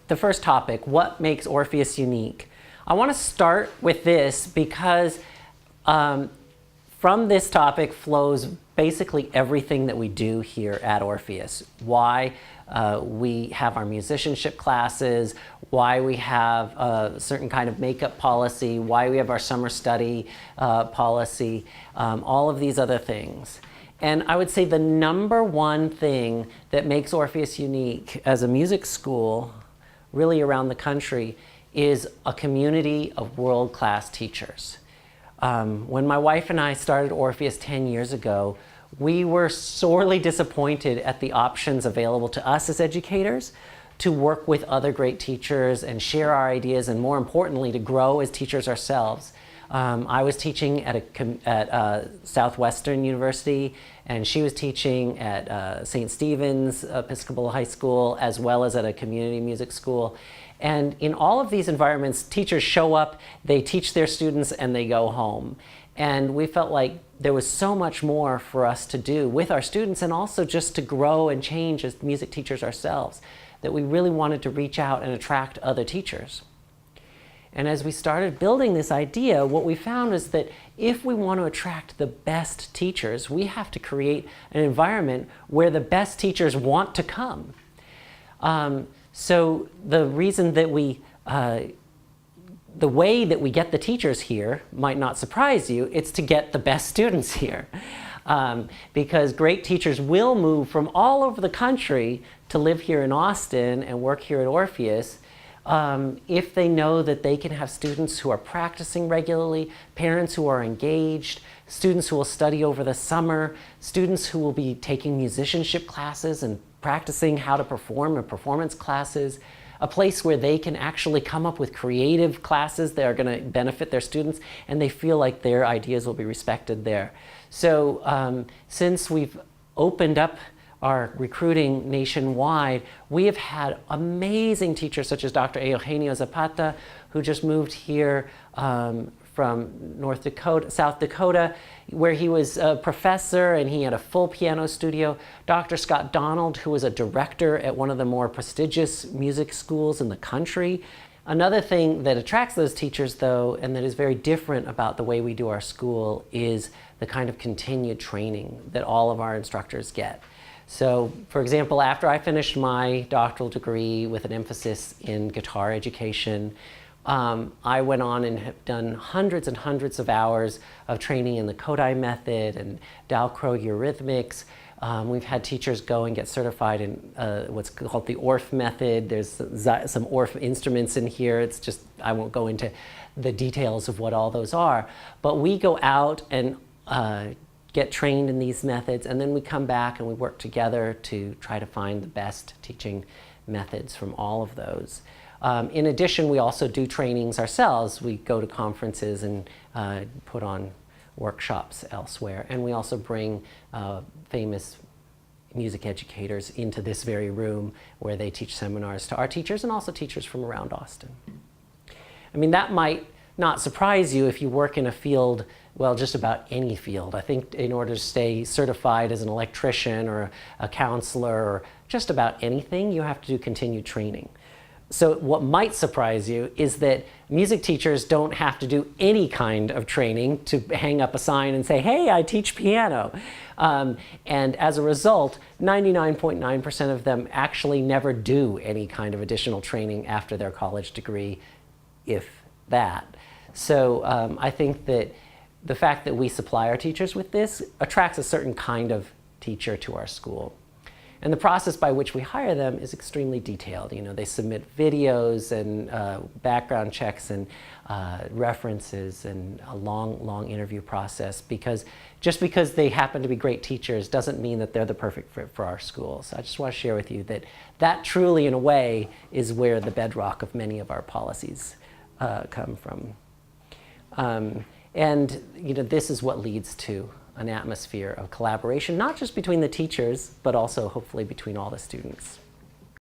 The first topic, what makes Orpheus unique? I want to start with this because from this topic flows basically everything that we do here at Orpheus. Why we have our musicianship classes, why we have a certain kind of makeup policy, why we have our summer study policy, all of these other things. And I would say the number one thing that makes Orpheus unique as a music school, really around the country, is a community of world-class teachers. When my wife and I started Orpheus 10 years ago, we were sorely disappointed at the options available to us as educators to work with other great teachers and share our ideas, and more importantly, to grow as teachers ourselves. I was teaching at Southwestern University, and she was teaching at St. Stephen's Episcopal High School, as well as at a community music school. And in all of these environments, teachers show up, they teach their students, and they go home. And we felt like there was so much more for us to do with our students, and also just to grow and change as music teachers ourselves, that we really wanted to reach out and attract other teachers. And as we started building this idea, what we found is that if we want to attract the best teachers, we have to create an environment where the best teachers want to come. So the reason that the way that we get the teachers here might not surprise you. It's to get the best students here. Because great teachers will move from all over the country to live here in Austin and work here at Orpheus if they know that they can have students who are practicing regularly, parents who are engaged, students who will study over the summer, students who will be taking musicianship classes and practicing how to perform in performance classes, a place where they can actually come up with creative classes that are going to benefit their students, and they feel like their ideas will be respected there. So since we've opened up our recruiting nationwide, we have had amazing teachers such as Dr. Eugenio Zapata, who just moved here from South Dakota, where he was a professor and he had a full piano studio. Dr. Scott Donald, who was a director at one of the more prestigious music schools in the country. Another thing that attracts those teachers, though, and that is very different about the way we do our school, is the kind of continued training that all of our instructors get. So, for example, after I finished my doctoral degree with an emphasis in guitar education, I went on and have done hundreds and hundreds of hours of training in the Kodai method and Dalcroze eurythmics. We've had teachers go and get certified in what's called the Orff method. There's some Orff instruments in here. It's just, I won't go into the details of what all those are. But we go out and get trained in these methods, and then we come back and we work together to try to find the best teaching methods from all of those. In addition, we also do trainings ourselves. We go to conferences and put on workshops elsewhere. And we also bring famous music educators into this very room where they teach seminars to our teachers and also teachers from around Austin. I mean, that might not surprise you if you work in a field, well, just about any field. I think in order to stay certified as an electrician or a counselor or just about anything, you have to do continued training. So what might surprise you is that music teachers don't have to do any kind of training to hang up a sign and say, hey, I teach piano. And as a result, 99.9% of them actually never do any kind of additional training after their college degree, if that. So I think that the fact that we supply our teachers with this attracts a certain kind of teacher to our school. And the process by which we hire them is extremely detailed. You know, they submit videos and background checks and references and a long, long interview process, because just because they happen to be great teachers doesn't mean that they're the perfect fit for our school. So I just want to share with you that that truly, in a way, is where the bedrock of many of our policies come from. And you know, this is what leads to an atmosphere of collaboration, not just between the teachers, but also hopefully between all the students.